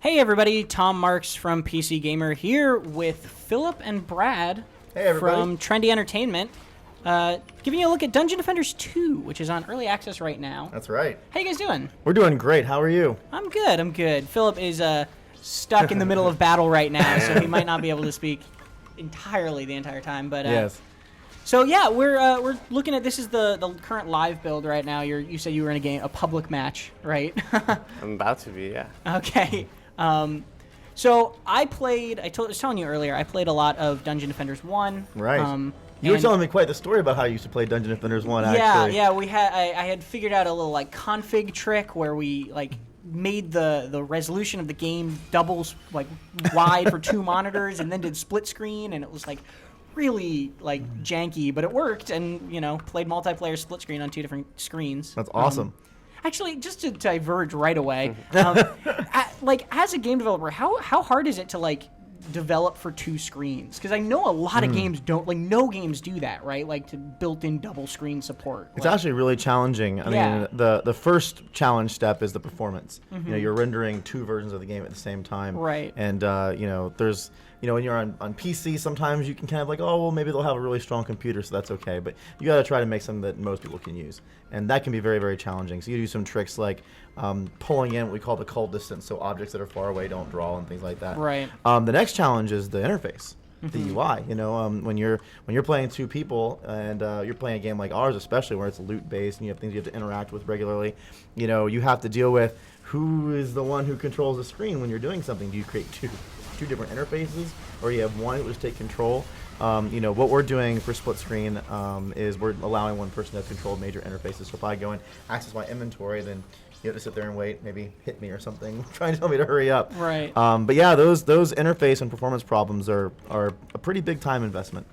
Hey everybody, Tom Marks from PC Gamer here with Philip and Brad from Trendy Entertainment, giving you a look at Dungeon Defenders 2, which is on early access right now. That's right. How you guys doing? We're doing great. How are you? I'm good. Philip is stuck in the middle of battle right now, so he might not be able to speak entirely the entire time. But yes. So yeah, we're looking at, this is the current live build right now. You said you were in a public match, right? I'm about to be, yeah. Okay. So I was telling you earlier, I played a lot of Dungeon Defenders 1. Right. You were telling me quite the story about how you used to play Dungeon Defenders 1, actually. Yeah, I had figured out a little config trick where we made the resolution of the game doubles wide for 2 monitors and then did split screen, and it was really janky, but it worked, and played multiplayer split screen on 2 different screens. That's awesome. Actually, just to diverge right away, as a game developer, how hard is it to develop for 2 screens? Because I know a lot of games don't, no games do that, right? To built-in double screen support. It's actually really challenging. I mean, the first challenge step is the performance. Mm-hmm. You're rendering 2 versions of the game at the same time. Right. And there's when you're on PC, sometimes you can kind of maybe they'll have a really strong computer, so that's okay. But you got to try to make something that most people can use, and that can be very, very challenging. So you do some tricks like pulling in what we call the cull distance, so objects that are far away don't draw and things like that. Right. The next challenge is the interface. Mm-hmm. The UI, when you're playing 2 people and you're playing a game like ours, especially where it's loot based and you have things you have to interact with regularly, you have to deal with who is the one who controls the screen when you're doing something. Do you create two different interfaces, or you have one that will just take control? What we're doing for split screen is we're allowing one person to have control of major interfaces. So if I go and access my inventory, then you have to sit there and wait, maybe hit me or something, trying to tell me to hurry up. Right. But yeah, those interface and performance problems are a pretty big time investment.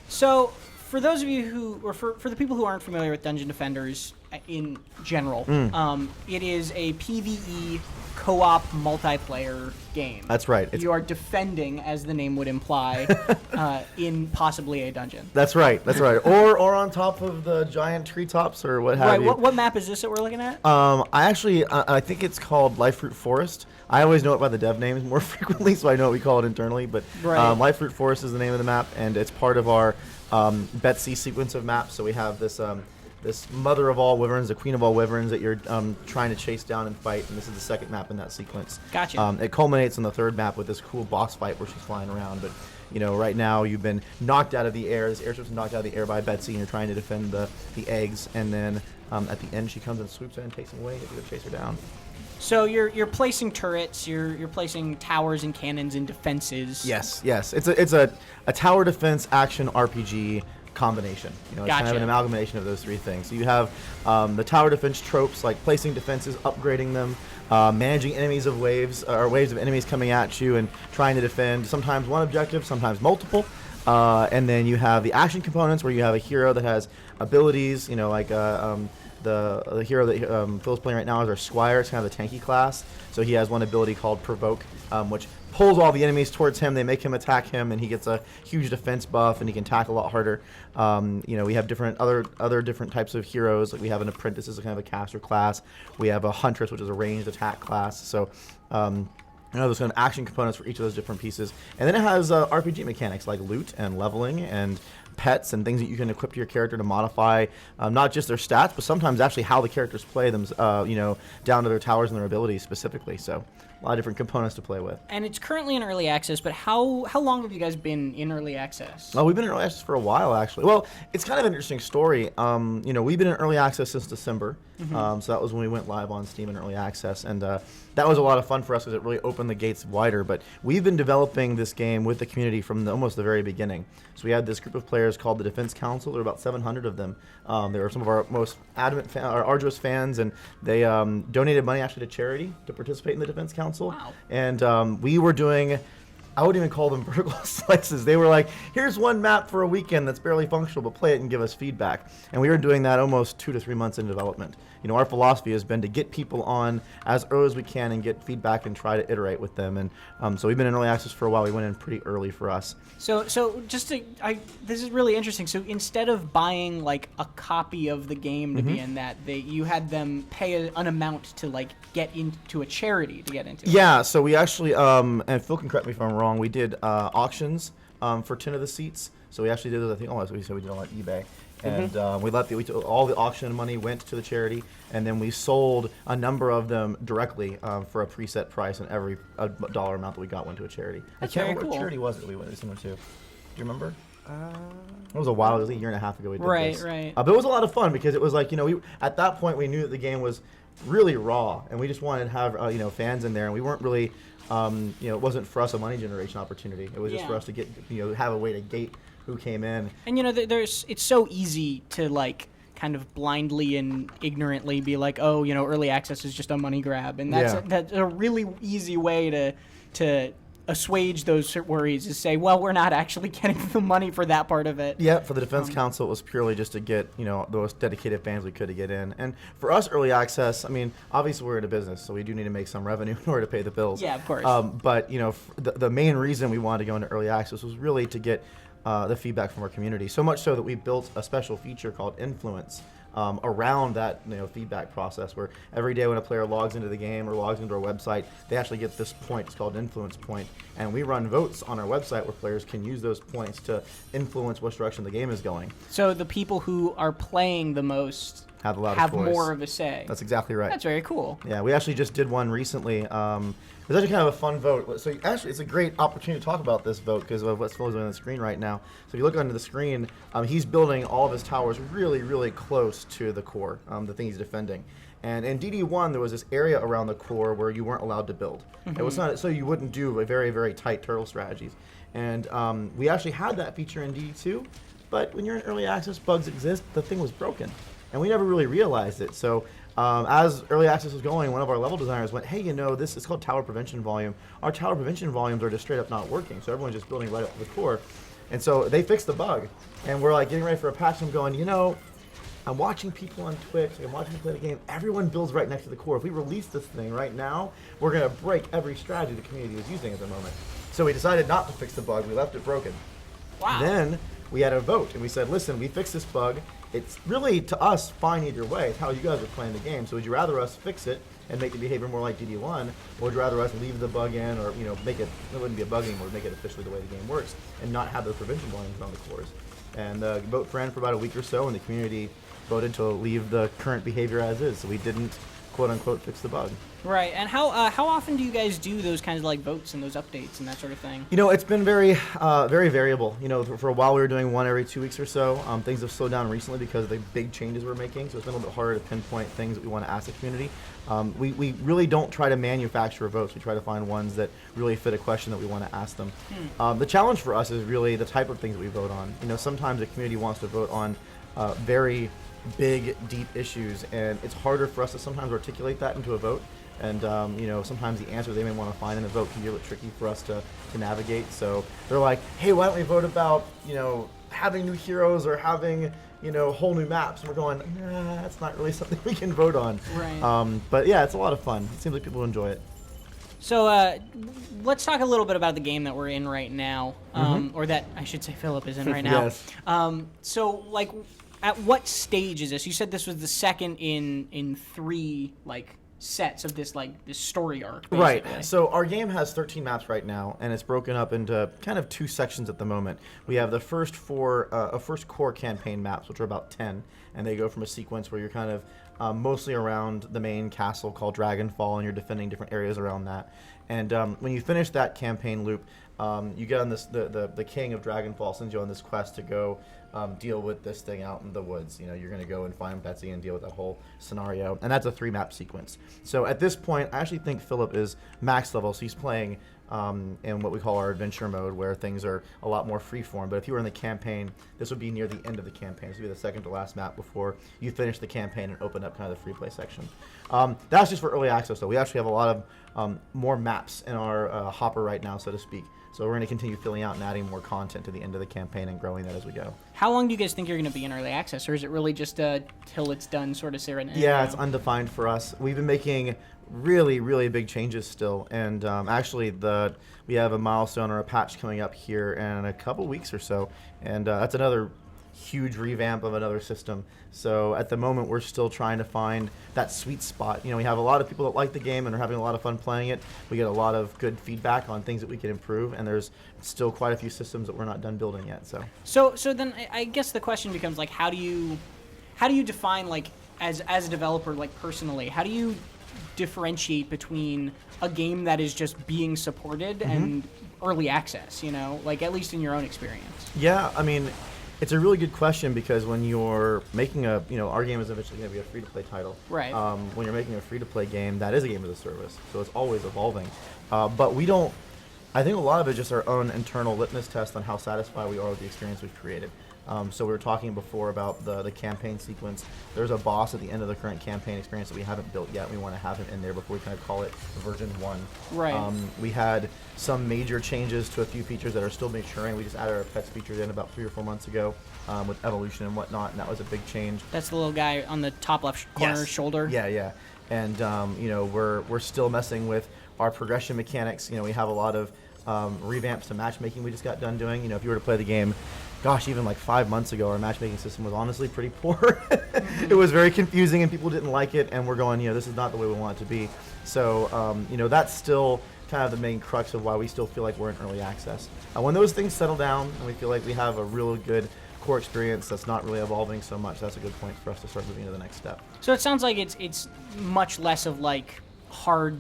So for those of you for the people who aren't familiar with Dungeon Defenders in general, it is a PvE co-op multiplayer game. That's right. You are defending, as the name would imply, in possibly a dungeon. That's right. Or on top of the giant treetops or what have you. Right. What map is this that we're looking at? I think it's called Life-Fruit Forest. I always know it by the dev names more frequently, so I know what we call it internally. But right. Life-Fruit Forest is the name of the map, and it's part of our Betsy sequence of maps. So we have this mother of all wyverns, the queen of all wyverns that you're trying to chase down and fight, and this is the second map in that sequence. Gotcha. It culminates in the 3rd map with this cool boss fight where she's flying around, but right now you've been knocked out of the air. This airship's been knocked out of the air by Betsy, and you're trying to defend the eggs, and then at the end she comes and swoops in and takes them away. You have to go chase her down. So you're placing turrets, you're placing towers and cannons and defenses. Yes. It's a tower defense action RPG combination. It's kind of an amalgamation of those 3 things. So you have the tower defense tropes, like placing defenses, upgrading them, managing enemies of waves of enemies coming at you and trying to defend sometimes one objective, sometimes multiple. And then you have the action components where you have a hero that has abilities, the hero that Phil's playing right now is our Squire. It's kind of the tanky class. So he has one ability called Provoke, which pulls all the enemies towards him. They make him attack him, and he gets a huge defense buff, and he can attack a lot harder. We have different other different types of heroes. Like we have an Apprentice as a kind of a caster class. We have a Huntress, which is a ranged attack class. So there's kind of action components for each of those different pieces. And then it has RPG mechanics like loot and leveling and pets and things that you can equip to your character to modify not just their stats, but sometimes actually how the characters play them, down to their towers and their abilities specifically. So a lot of different components to play with. And it's currently in early access, but how long have you guys been in early access? We've been in early access for a while, actually. Well, it's kind of an interesting story. We've been in early access since December. So that was when we went live on Steam in early access, and that was a lot of fun for us because it really opened the gates wider. But we've been developing this game with the community from almost the very beginning. So we had this group of players called the Defense Council. There were about 700 of them. They were some of our most arduous fans, and they donated money actually to charity to participate in the Defense Council. Wow. And we were doing I wouldn't even call them vertical slices. They were like, here's one map for a weekend that's barely functional, but play it and give us feedback. And we were doing that almost 2 to 3 months in development. You know, our philosophy has been to get people on as early as we can and get feedback and try to iterate with them. And so we've been in early access for a while. We went in pretty early for us. So this is really interesting. So instead of buying like a copy of the game to be in that, you had them pay an amount to like get into a charity to get into it. Yeah, so we actually, and Phil can correct me if I'm wrong, we did auctions for 10 of the seats. So we actually did those, I think, we said we did it on eBay. And all the auction money went to the charity, and then we sold a number of them directly for a preset price, and every dollar amount that we got went to a charity. That's I can't very remember cool. what charity was it that we went to. Do you remember? It was a while. It was a year and a half ago we did this. Right. But it was a lot of fun because it was like, at that point we knew that the game was really raw, and we just wanted to have fans in there, and we weren't really it wasn't for us a money generation opportunity. It was just for us to get have a way to gate who came in. And it's so easy to like kind of blindly and ignorantly be like, oh, early access is just a money grab, and that's a really easy way to assuage those worries, is say, well, we're not actually getting the money for that part of it. Yeah, for the Defense Council, it was purely just to get those dedicated fans we could to get in. And for us, early access, I mean, obviously we're in a business, so we do need to make some revenue in order to pay the bills. Yeah, of course. But the main reason we wanted to go into early access was really to get the feedback from our community. So much so that we built a special feature called Influence around that feedback process, where every day when a player logs into the game or logs into our website, they actually get this point. It's called Influence Point, and we run votes on our website where players can use those points to influence which direction the game is going. So the people who are playing the most have more of a say. That's exactly right. That's very cool. Yeah, we actually just did one recently. It was actually kind of a fun vote. So actually, it's a great opportunity to talk about this vote because of what's Phil's on the screen right now. So if you look onto the screen, he's building all of his towers really, really close to the core, the thing he's defending. And in DD1, there was this area around the core where you weren't allowed to build. It was not so you wouldn't do a very, very tight turtle strategies. And we actually had that feature in DD2, but when you're in early access, bugs exist. The thing was broken, and we never really realized it. So as early access was going, one of our level designers went, hey, this is called tower prevention volume. Our tower prevention volumes are just straight up not working, so everyone's just building right up to the core. And so they fixed the bug, and we're like getting ready for a patch, and I'm going, I'm watching people on Twitch, I'm watching people play the game, everyone builds right next to the core. If we release this thing right now, we're going to break every strategy the community is using at the moment. So we decided not to fix the bug, we left it broken. Wow. Then we had a vote, and we said, listen, we fixed this bug. It's really, to us, fine either way. It's how you guys are playing the game. So would you rather us fix it and make the behavior more like DD1, or would you rather us leave the bug in, or make it wouldn't be a bug anymore, make it officially the way the game works, and not have those prevention volumes on the cores? And the vote ran for about a week or so, and the community voted to leave the current behavior as is. So we didn't, quote unquote, fix the bug. Right. And how often do you guys do those kinds of like votes and those updates and that sort of thing? It's been very variable. For a while we were doing one every 2 weeks or so. Things have slowed down recently because of the big changes we're making, so it's been a little bit harder to pinpoint things that we want to ask the community. We really don't try to manufacture votes. We try to find ones that really fit a question that we want to ask them. The challenge for us is really the type of things that we vote on. Sometimes the community wants to vote on very big, deep issues, and it's harder for us to sometimes articulate that into a vote. And sometimes the answer they may want to find in a vote can be a little tricky for us to navigate. So they're like, hey, why don't we vote about having new heroes or having whole new maps? And we're going, nah, that's not really something we can vote on. Right. But yeah, it's a lot of fun. It seems like people enjoy it. So let's talk a little bit about the game that we're in right now, or that I should say Philip is in right now. Yes. So like, at what stage is this? You said this was the second in 3 sets of this story arc, basically. Right. So our game has 13 maps right now, and it's broken up into kind of 2 sections at the moment. We have the first 4 first core campaign maps, which are about 10, and they go from a sequence where you're kind of mostly around the main castle called Dragonfall, and you're defending different areas around that. And when you finish that campaign loop, you get on this the king of Dragonfall sends you on this quest to go deal with this thing out in the woods. You're going to go and find Betsy and deal with that whole scenario, and that's a 3-map sequence. So at this point, I actually think Philip is max level, so he's playing in what we call our adventure mode, where things are a lot more freeform. But if you were in the campaign, this would be near the end of the campaign. This would be the second to last map before you finish the campaign and open up kind of the free play section. That's just for early access, though. We actually have a lot of more maps in our hopper right now, so to speak. So we're going to continue filling out and adding more content to the end of the campaign and growing that as we go. How long do you guys think you're going to be in early access, or is it really just till it's done sort of scenario? Yeah, it's undefined for us. We've been making really, really big changes still, and actually we have a milestone or a patch coming up here in a couple weeks or so, and that's another huge revamp of another system. So at the moment, we're still trying to find that sweet spot. You know, we have a lot of people that like the game and are having a lot of fun playing it. We get a lot of good feedback on things that we can improve, and there's still quite a few systems that we're not done building yet. So then I guess the question becomes like, how do you define, like, as a developer, like personally, how do you differentiate between a game that is just being supported and early access? You know, like at least in your own experience. Yeah, I mean, it's a really good question, because when you're making our game is eventually going to be a free-to-play title. Right. When you're making a free-to-play game, that is a game as a service, so it's always evolving. But we don't. I think a lot of it is just our own internal litmus test on how satisfied we are with the experience we've created. So we were talking before about the campaign sequence. There's a boss at the end of the current campaign experience that we haven't built yet. We want to have him in there before we kind of call it version 1. Right. We had some major changes to a few features that are still maturing. We just added our pets feature in about 3 or 4 months ago with evolution and whatnot, and that was a big change. That's the little guy on the top left corner shoulder. Yeah. And we're still messing with our progression mechanics. We have a lot of revamps to matchmaking we just got done doing. If you were to play the game, gosh, even like 5 months ago, our matchmaking system was honestly pretty poor. It was very confusing and people didn't like it, and we're going, this is not the way we want it to be. So, that's still kind of the main crux of why we still feel like we're in early access. When those things settle down and we feel like we have a really good core experience that's not really evolving so much, that's a good point for us to start moving to the next step. So it sounds like it's much less of like hard,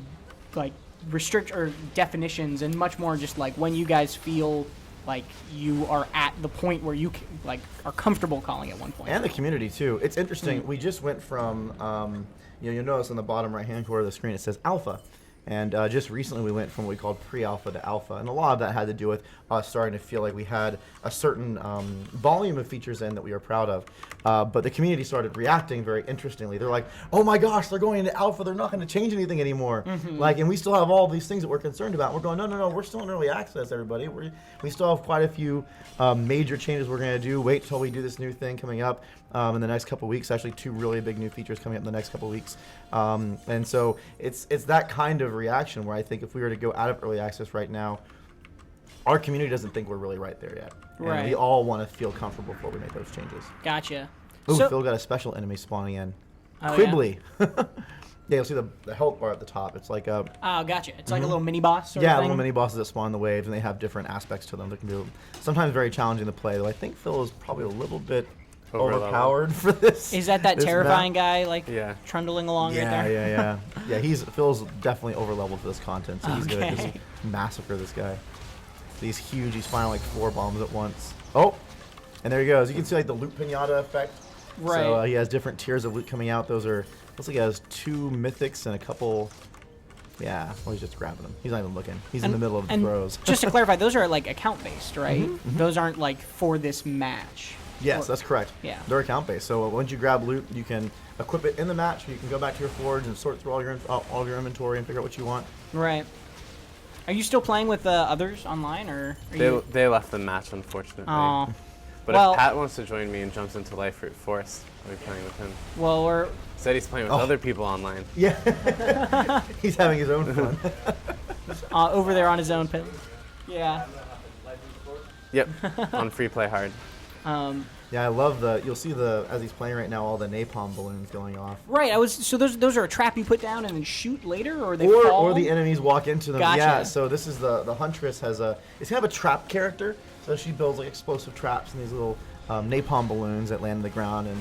like restrict or definitions, and much more just like when you guys feel like you are at the point where you like are comfortable calling at one point. And the community too. It's interesting. We just went from, you'll notice on the bottom right-hand corner of the screen it says alpha. And just recently we went from what we called pre-alpha to alpha. And a lot of that had to do with us starting to feel like we had a certain volume of features in that we were proud of. But the community started reacting very interestingly. They're like, oh my gosh, they're going into alpha. They're not going to change anything anymore. And we still have all these things that we're concerned about. We're going, no, we're still in early access, everybody. We still have quite a few major changes we're going to do. Wait till we do this new thing coming up in the next couple weeks. Actually, 2 really big new features coming up in the next couple weeks. And so it's that kind of reaction where I think if we were to go out of early access right now, our community doesn't think we're really right there yet. Right. And we all want to feel comfortable before we make those changes. Gotcha. Ooh, So- Phil got a special enemy spawning in. Oh, Quibbly. Yeah, you'll see the health bar at the top. It's like a... Oh, gotcha. It's like a little mini boss sort of thing? little mini bosses that spawn the waves, and they have different aspects to them that can be sometimes very challenging to play, though I think Phil is probably a little bit overpowered for this. Is that this terrifying guy, like, Yeah. trundling along right there? Yeah, Phil's definitely over-leveled for this content, so he's going to just Okay. massacre this guy. He's huge. He's firing like 4 bombs at once. Oh, and there he goes. You can see like the loot pinata effect. Right. So he has different tiers of loot coming out. Those are, looks like he has 2 mythics and a couple. Yeah, well, he's just grabbing them. He's not even looking. He's in the middle of the throws. Just to clarify, those are like account-based, right? Those aren't like for this match. Yes, that's correct. Yeah. They're account based. So once you grab loot, you can equip it in the match. You can go back to your forge and sort through all of your inventory and figure out what you want. Right. Are you still playing with others online, or are you... They left the match, unfortunately. Oh. But Well- if Pat wants to join me and jumps into Life Root Force, I'll be playing with him. Well, we're Said he's playing with other people online. Yeah. He's having his own fun. over there on his own. Yeah. Yep, on Free Play Hard. Yeah, I love you'll see as he's playing right now, all the napalm balloons going off. Right. So those are a trap you put down and then shoot later, or they fall? Or the enemies walk into them. Gotcha. Yeah, so this is the Huntress it's kind of a trap character. So she builds like explosive traps and these little napalm balloons that land on the ground and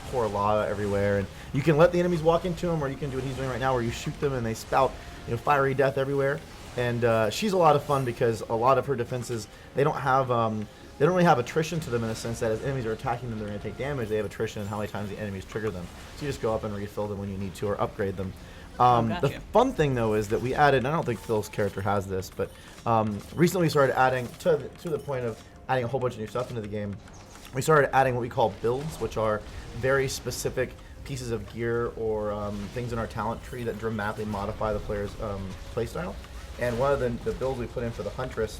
pour lava everywhere. And you can let the enemies walk into them, or you can do what he's doing right now, where you shoot them and they spout fiery death everywhere. And she's a lot of fun because a lot of her defenses, they don't really have attrition to them in the sense that as enemies are attacking them, they're going to take damage. They have attrition in how many times the enemies trigger them. So you just go up and refill them when you need to, or upgrade them. Gotcha. The fun thing, though, is that we added, and I don't think Phil's character has this, but recently we started adding, to the point of adding a whole bunch of new stuff into the game, we started adding what we call builds, which are very specific pieces of gear or things in our talent tree that dramatically modify the player's playstyle. And one of the builds we put in for the Huntress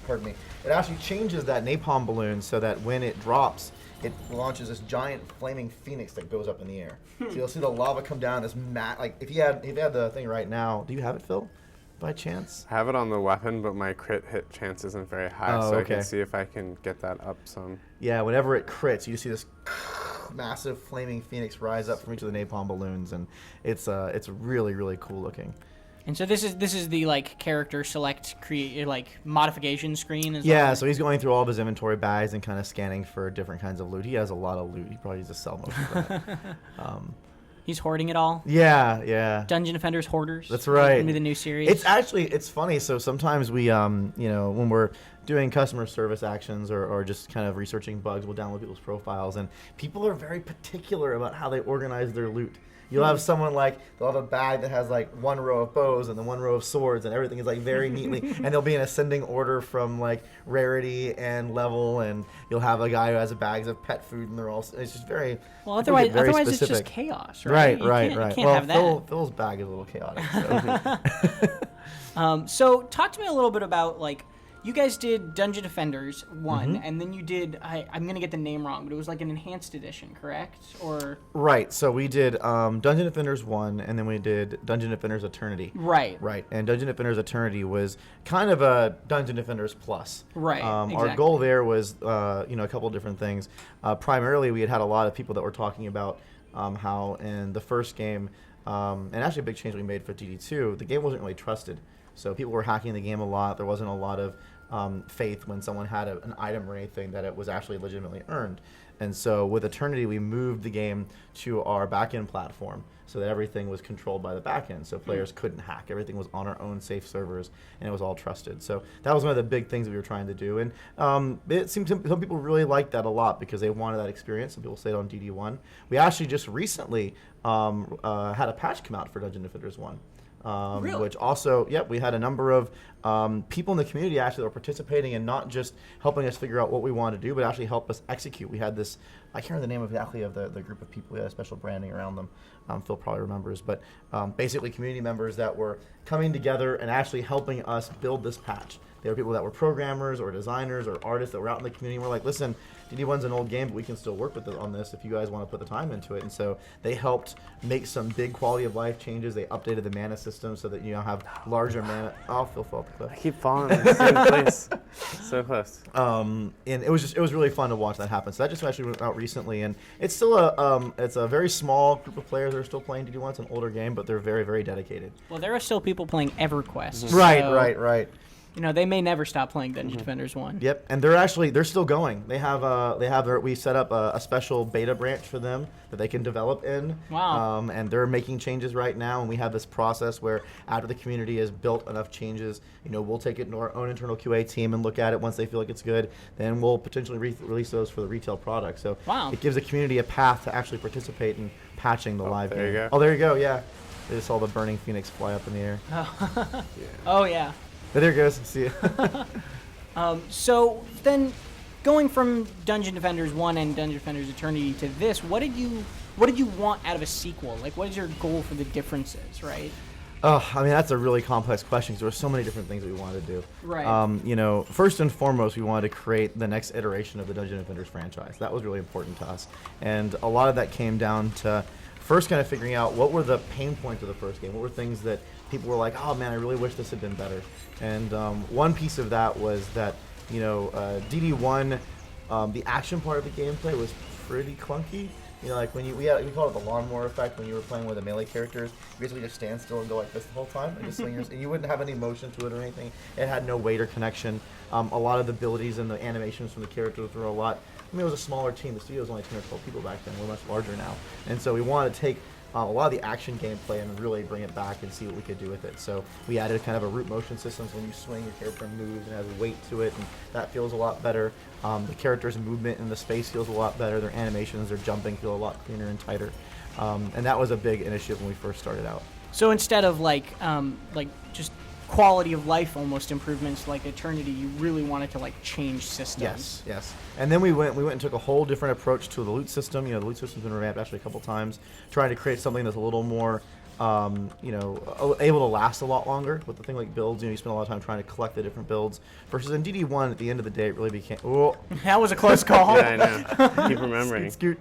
pardon me, it actually changes that napalm balloon so that when it drops, it launches this giant flaming phoenix that goes up in the air. So you'll see the lava come down. This like if you had the thing right now, do you have it, Phil, by chance? I have it on the weapon, but my crit hit chance isn't very high, so I can see if I can get that up some. Yeah, whenever it crits, you see this massive flaming phoenix rise up from each of the napalm balloons, and it's really, really cool looking. And so this is the like character select create like modification screen. Yeah, so he's going through all of his inventory bags and kind of scanning for different kinds of loot. He has a lot of loot. He probably needs to sell most of it. He's hoarding it all. Yeah. Dungeon Defenders hoarders. That's right. Maybe the new series. It's funny. So sometimes we when we're doing customer service actions or just kind of researching bugs, we'll download people's profiles, and people are very particular about how they organize their loot. You'll have someone like, they'll have a bag that has like one row of bows and then one row of swords, and everything is like very neatly, and they'll be in ascending order from like rarity and level, and you'll have a guy who has bags of pet food, and they're all, it's just very, well, otherwise specific. It's just chaos, right? Right. You can't Well, have that. Phil's bag is a little chaotic. So talk to me a little bit about like, you guys did Dungeon Defenders 1, and then you did, I'm going to get the name wrong, but it was like an enhanced edition, correct? Or Right, so we did Dungeon Defenders 1, and then we did Dungeon Defenders Eternity. Right. And Dungeon Defenders Eternity was kind of a Dungeon Defenders Plus. Right, Our exactly. goal there was, a couple of different things. Primarily, we had a lot of people that were talking about how in the first game, and actually a big change we made for DD2, the game wasn't really trusted. So people were hacking the game a lot. There wasn't a lot of faith when someone had an item or anything that it was actually legitimately earned. And so with Eternity, we moved the game to our backend platform so that everything was controlled by the backend. So players couldn't hack. Everything was on our own safe servers, and it was all trusted. So that was one of the big things that we were trying to do. And it seemed some people really liked that a lot because they wanted that experience. Some people stayed on DD1. We actually just recently had a patch come out for Dungeon Defenders 1. Really? Which also, we had a number of people in the community actually that were participating and not just helping us figure out what we wanted to do, but actually help us execute. We had this, I can't remember the name exactly of the group of people. We had a special branding around them. Phil probably remembers, but basically community members that were coming together and actually helping us build this patch. They were people that were programmers or designers or artists that were out in the community and were like, listen, DD1's an old game, but we can still work with it on this if you guys want to put the time into it. And so they helped make some big quality of life changes. They updated the mana system so that you now have larger mana. Oh, Phil fell off the cliff. I keep falling in the same place. So close. And it was really fun to watch that happen. So that just actually went out recently, and it's still it's a very small group of players that are still playing DD1. It's an older game, but they're very, very dedicated. Well, there are still people playing EverQuest. Right. You know, they may never stop playing Dungeon Defenders 1. Yep, and they're still going. We set up a special beta branch for them that they can develop in. Wow. And they're making changes right now, and we have this process where after the community has built enough changes, we'll take it to our own internal QA team and look at it. Once they feel like it's good, then we'll potentially release those for the retail product. So it gives the community a path to actually participate in patching the live game. There you go. Oh, there you go, yeah. They just saw the burning phoenix fly up in the air. Oh, yeah. But there it goes. See it. So then, going from Dungeon Defenders 1 and Dungeon Defenders Eternity to this, what did you want out of a sequel? Like, what is your goal for the differences, right? That's a really complex question because there were so many different things that we wanted to do. Right. First and foremost, we wanted to create the next iteration of the Dungeon Defenders franchise. That was really important to us. And a lot of that came down to first kind of figuring out what were the pain points of the first game. What were things that people were like, oh man, I really wish this had been better. And one piece of that was that, DD1, the action part of the gameplay was pretty clunky. Like when we call it the lawnmower effect when you were playing with the melee characters. You basically just stand still and go like this the whole time and just swing and you wouldn't have any motion to it or anything. It had no weight or connection. A lot of the abilities and the animations from the characters were a lot. It was a smaller team. The studio was only 10 or 12 people back then. We're much larger now. And so we wanted to take a lot of the action gameplay and really bring it back and see what we could do with it. So we added kind of a root motion system, so when you swing, your character moves and has weight to it, and that feels a lot better. The character's movement in the space feels a lot better. Their animations, their jumping feel a lot cleaner and tighter. And that was a big initiative when we first started out. So instead of like just quality of life almost improvements like Eternity, you really wanted to like change systems. Yes. And then we went and took a whole different approach to the loot system. The loot system's been revamped actually a couple times, trying to create something that's a little more able to last a lot longer with the thing like builds. You spend a lot of time trying to collect the different builds. Versus in DD1, at the end of the day, it really became. Oh, that was a close call. Yeah, I know. Keep remembering. Scoot.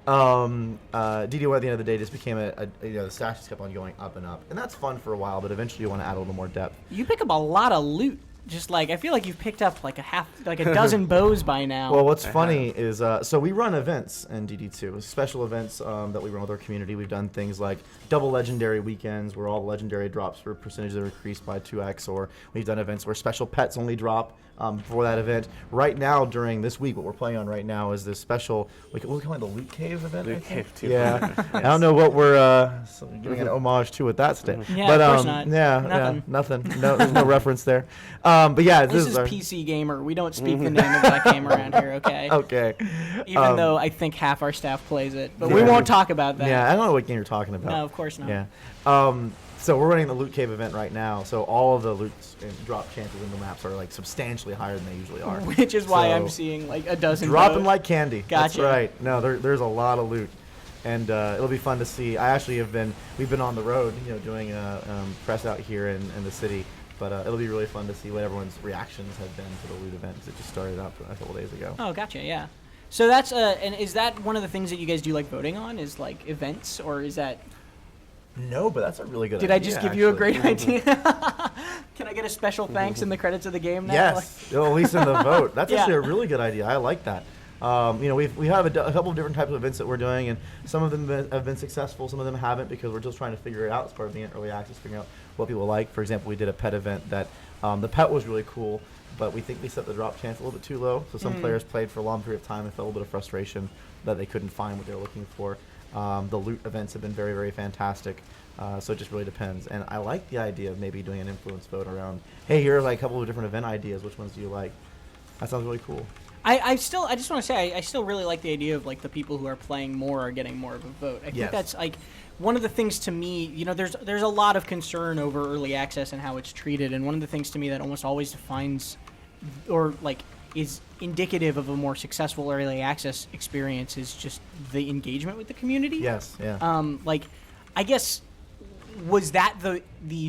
DD1 at the end of the day just became the stats just kept on going up and up, and that's fun for a while. But eventually, you want to add a little more depth. You pick up a lot of loot. Just I feel like you've picked up like a dozen bows by now. Well, what's funny is, so we run events in DD2, special events that we run with our community. We've done things like double legendary weekends where all the legendary drops for percentages are increased by 2x, or we've done events where special pets only drop for that event. Right now, during this week, what we're playing on right now is this special, what we call it, the Loot Cave event. Loot Cave, too. Yeah. Yes. I don't know what we're giving an homage to with that state. Yeah, but, of course not. Yeah, nothing. No, there's no reference there. But yeah, this is PC Gamer. We don't speak the name of that game around here, okay? Okay. Even though I think half our staff plays it, but we won't talk about that. Yeah, I don't know what game you're talking about. No, of course not. Yeah. So we're running the Loot Cave event right now, so all of the loot and drop chances in the maps are like substantially higher than they usually are. Which is why I'm seeing like a dozen. Dropping like candy. Gotcha. That's right. No, there's a lot of loot, and it'll be fun to see. I actually we've been on the road, doing press out here in the city, but it'll be really fun to see what everyone's reactions have been to the loot event because it just started up a couple days ago. Oh, gotcha. Yeah. So that's and is that one of the things that you guys do like voting on? Is like events, or is that? No, but that's a really good idea. Did I just give you a great idea? Can I get a special thanks in the credits of the game now? Yes, well, at least in the vote. That's actually a really good idea. I like that. We have a couple of different types of events that we're doing, and some of them have been successful, some of them haven't, because we're just trying to figure it out as part of being in early access, figuring out what people like. For example, we did a pet event that the pet was really cool, but we think we set the drop chance a little bit too low. So some players played for a long period of time and felt a little bit of frustration that they couldn't find what they were looking for. The loot events have been very, very fantastic. So it just really depends. And I like the idea of maybe doing an influence vote around, hey, here are like a couple of different event ideas. Which ones do you like? That sounds really cool. I just want to say, I still really like the idea of like the people who are playing more are getting more of a vote. I think that's like one of the things to me, there's a lot of concern over early access and how it's treated. And one of the things to me that almost always defines or like is indicative of a more successful early access experience is just the engagement with the community. Yes, yeah. I guess, was that the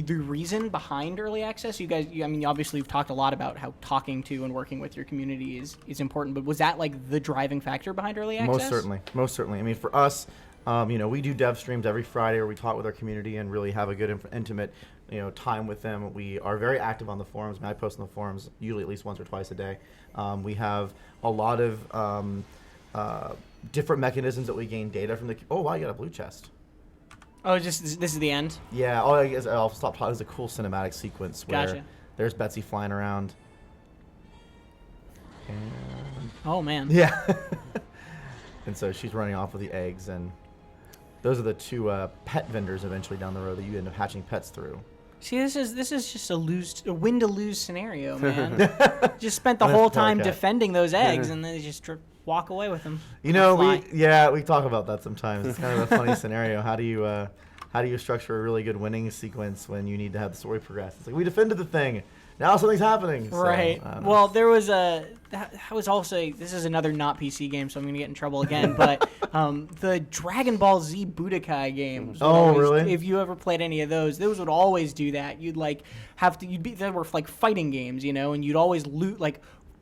reason behind early access? You guys, obviously you've talked a lot about how talking to and working with your community is important, but was that like the driving factor behind early access? Most certainly. I mean, for us, we do dev streams every Friday where we talk with our community and really have a good intimate time with them. We are very active on the forums. I post on the forums usually at least once or twice a day. We have a lot of different mechanisms that we gain data from the. Oh wow, you got a blue chest. Oh, this is the end? Yeah. Oh, I guess I'll stop talking. There's a cool cinematic sequence where there's Betsy flying around. And oh man. Yeah. And so she's running off with the eggs, and those are the two pet vendors eventually down the road that you end up hatching pets through. See, this is just a win to lose scenario, man. Just spent the whole time defending those eggs, and then they just walk away with them. We talk about that sometimes. It's kind of a funny scenario. How do you structure a really good winning sequence when you need to have the story progress? It's like, we defended the thing. Now something's happening. Right. So, well, there was that was also, this is another not PC game, so I'm going to get in trouble again, but the Dragon Ball Z Budokai games. Oh, really? If you ever played any of those would always do that. You'd they were like fighting games, and you'd always loot,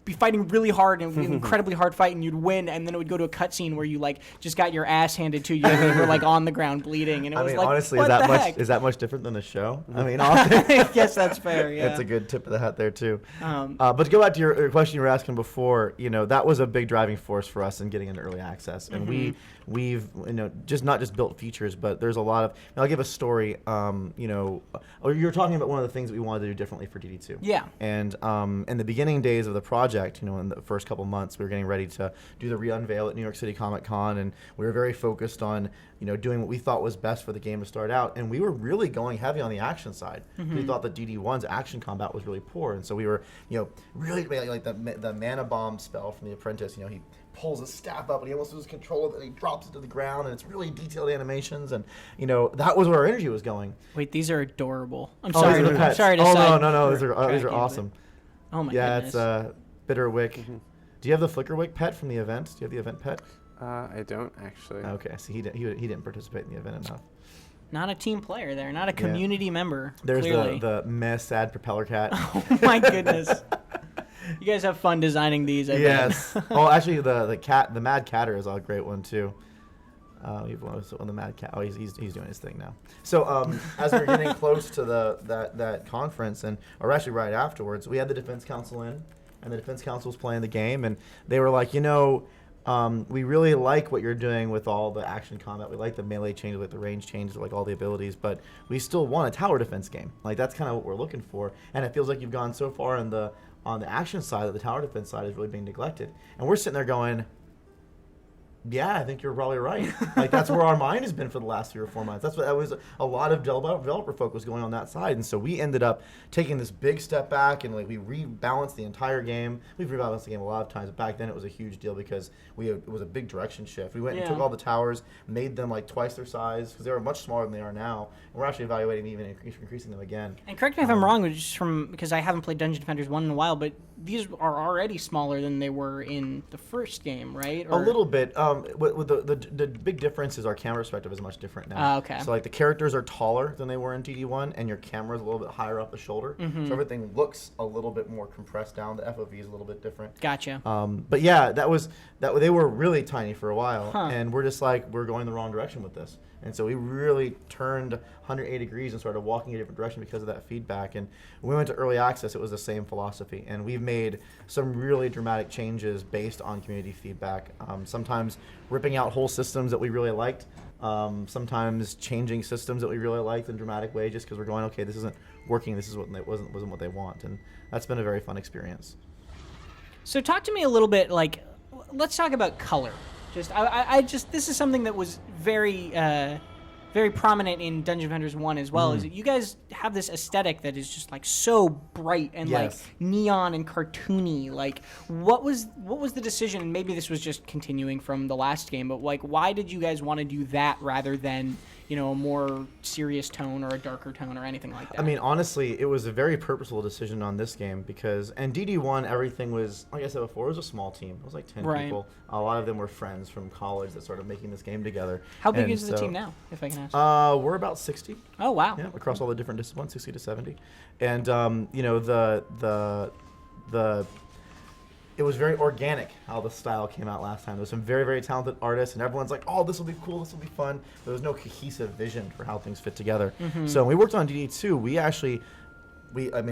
be fighting really hard and incredibly hard fight, and you'd win, and then it would go to a cutscene where you just got your ass handed to you and you were on the ground bleeding, and it was honestly, what the heck? Is that much different than the show? I mean, often, I guess that's fair. Yeah, that's a good tip of the hat there too. But to go back to your question you were asking before, that was a big driving force for us in getting into early access, and we've just not just built features, but there's a lot of. I'll give a story. You're talking about one of the things that we wanted to do differently for DD2. Yeah. And in the beginning days of the project, in the first couple months, we were getting ready to do the re-unveil at New York City Comic Con, and we were very focused on doing what we thought was best for the game to start out, and we were really going heavy on the action side. We thought that DD1's action combat was really poor, and so we were really like the mana bomb spell from The Apprentice. He pulls his staff up and he almost loses control of it, and he drops it to the ground, and it's really detailed animations, and that was where our energy was going. Wait, these are adorable. I'm sorry to Oh no, these are awesome. Oh my goodness. Yeah, it's Bitterwick. Do you have the Flickerwick pet from the event? Do you have the event pet? I don't actually. Okay, so he didn't participate in the event enough. Not a team player there, not a community member. There's clearly. the meh sad propeller cat. Oh my goodness. You guys have fun designing these, I Yes. bet. Oh, actually, the Mad Catter is a great one too. You've lost on the Mad Cat. Oh, he's doing his thing now. So as we were getting close to that conference, or actually right afterwards, we had the Defense Council in, and the Defense Council was playing the game, and they were like, we really like what you're doing with all the action combat. We like the melee changes, like the range changes, like all the abilities, but we still want a tower defense game. Like that's kind of what we're looking for, and it feels like you've gone so far on the action side that the tower defense side is really being neglected. And we're sitting there going, yeah, I think you're probably right. Like that's where our mind has been for the last 3 or 4 months. That was a lot of developer focus going on that side, and so we ended up taking this big step back and like we rebalanced the entire game. We've rebalanced the game a lot of times, but back then it was a huge deal because it was a big direction shift. We went and took all the towers, made them like twice their size because they were much smaller than they are now, and we're actually evaluating even increasing them again. And correct me if I'm wrong, just because I haven't played Dungeon Defenders 1 in a while, but these are already smaller than they were in the first game, right? A little bit. With the big difference is our camera perspective is much different now. Okay. So like the characters are taller than they were in DD1, and your camera's a little bit higher up the shoulder. Mm-hmm. So everything looks a little bit more compressed down. The FOV is a little bit different. Gotcha. But yeah, they were really tiny for a while, and we're just like we're going the wrong direction with this. And so we really turned 180 degrees and started walking a different direction because of that feedback. And when we went to early access, it was the same philosophy. And we've made some really dramatic changes based on community feedback. Sometimes ripping out whole systems that we really liked. Sometimes changing systems that we really liked in dramatic ways just because we're going, okay, this isn't working. This is wasn't what they want. And that's been a very fun experience. So talk to me a little bit, like, let's talk about color. This is something that was very, very prominent in Dungeon Defenders 1 as well. Is that you guys have this aesthetic that is just like so bright and like neon and cartoony. Like, what was the decision? And maybe this was just continuing from the last game, but like, why did you guys want to do that rather than a more serious tone or a darker tone or anything like that? I mean, honestly, it was a very purposeful decision on this game because, and DD1, everything was, like I said before, it was a small team. It was like 10 people. A lot of them were friends from college that started making this game together. How big is the team now, if I can ask? We're about 60. Oh, wow. Yeah, across all the different disciplines, 60 to 70. And, it was very organic how the style came out last time. There was some very, very talented artists, and everyone's like, oh, this will be cool, this will be fun. There was no cohesive vision for how things fit together. So when we worked on DD2,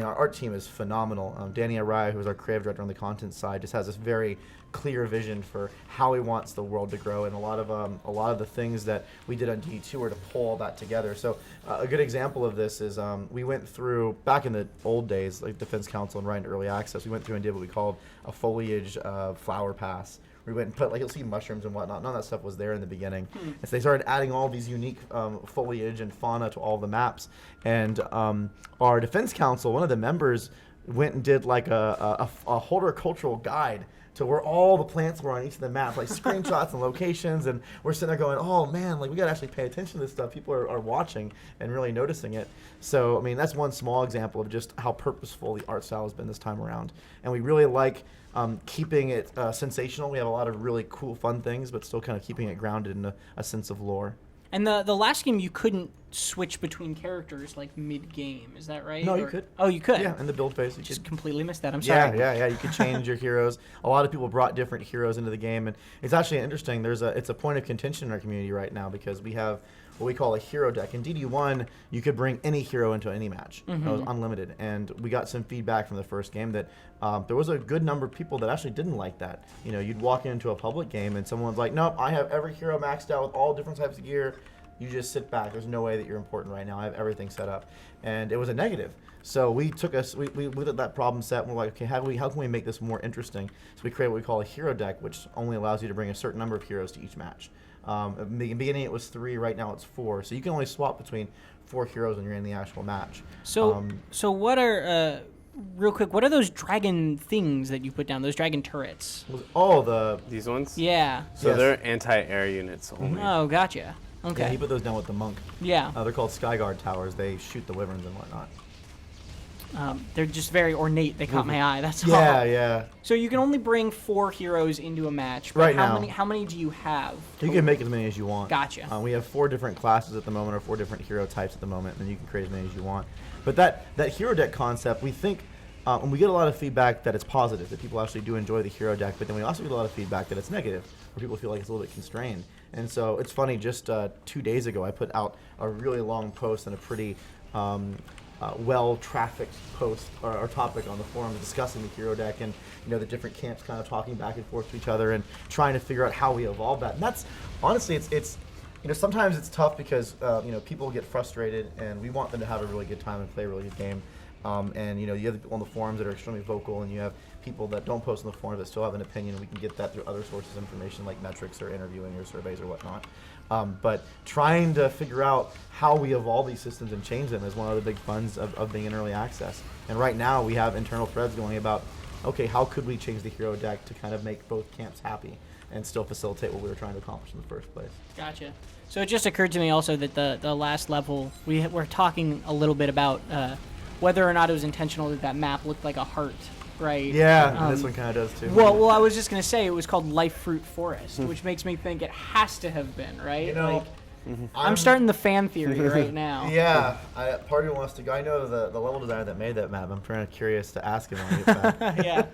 our art team is phenomenal. Danny Arai, who is our creative director on the content side, just has this very clear vision for how he wants the world to grow, and a lot of the things that we did on DD2 were to pull all that together. So a good example of this is we went through, back in the old days, like Defense Council and right in early access, we went through and did what we called a foliage flower pass. We went and put, like, you'll see mushrooms and whatnot. None of that stuff was there in the beginning. And so they started adding all these unique foliage and fauna to all the maps. And our Defense Council, one of the members, went and did like a horticultural guide to where all the plants were on each of the maps, like screenshots and locations. And we're sitting there going, oh man, like we gotta actually pay attention to this stuff. People are watching and really noticing it. So, I mean, that's one small example of just how purposeful the art style has been this time around. And we really like keeping it sensational. We have a lot of really cool, fun things, but still kind of keeping it grounded in a sense of lore. And the last game, you couldn't switch between characters like mid-game, is that right? No, you could. Oh, you could? Yeah, in the build phase. You just could. completely missed that. I'm sorry. Yeah. You could change your heroes. A lot of people brought different heroes into the game, and it's actually interesting. It's a point of contention in our community right now because we have what we call a hero deck. In DD1, you could bring any hero into any match. It was unlimited, and we got some feedback from the first game that there was a good number of people that actually didn't like that. You'd walk into a public game and someone's like, nope, I have every hero maxed out with all different types of gear. You just sit back. There's no way that you're important right now. I have everything set up. And it was a negative. So we looked at that problem set and we're like, okay, how can we make this more interesting? So we created what we call a hero deck, which only allows you to bring a certain number of heroes to each match. In the beginning it was 3, right now it's 4. So you can only swap between 4 heroes when you're in the actual match. So what are, real quick, what are those dragon things that you put down, those dragon turrets? These ones? Yeah. So they're anti-air units only. Oh, gotcha. Okay. Yeah, he put those down with the monk. Yeah. They're called Skyguard towers. They shoot the wyverns and whatnot. They're just very ornate. They caught my eye. That's all. Yeah. So you can only bring 4 heroes into a match. But Right how now. How many do you have? You can make as many as you want. Gotcha. We have 4 different classes at the moment, or 4 different hero types at the moment, and you can create as many as you want. But that hero deck concept, we think, and we get a lot of feedback that it's positive, that people actually do enjoy the hero deck, but then we also get a lot of feedback that it's negative, where people feel like it's a little bit constrained. And so it's funny, just 2 days ago, I put out a really long post and a pretty well-trafficked post or topic on the forum discussing the hero deck, and the different camps kind of talking back and forth to each other and trying to figure out how we evolve that. And that's honestly, it's sometimes it's tough because people get frustrated, and we want them to have a really good time and play a really good game. And you have people on the forums that are extremely vocal, and you have people that don't post on the forums that still have an opinion, and we can get that through other sources of information like metrics or interviewing or surveys or whatnot. But trying to figure out how we evolve these systems and change them is one of the big funs of being in early access. And right now we have internal threads going about, okay, how could we change the hero deck to kind of make both camps happy and still facilitate what we were trying to accomplish in the first place. Gotcha. So it just occurred to me also that the last level, we're talking a little bit about whether or not it was intentional that map looked like a heart, right? Yeah, and this one kind of does too. Well, I was just going to say it was called Life Fruit Forest, which makes me think it has to have been, right? I'm starting the fan theory right now. Yeah, part of me wants to go. I know the level designer that made that map. I'm kind of curious to ask him when I get back. Yeah.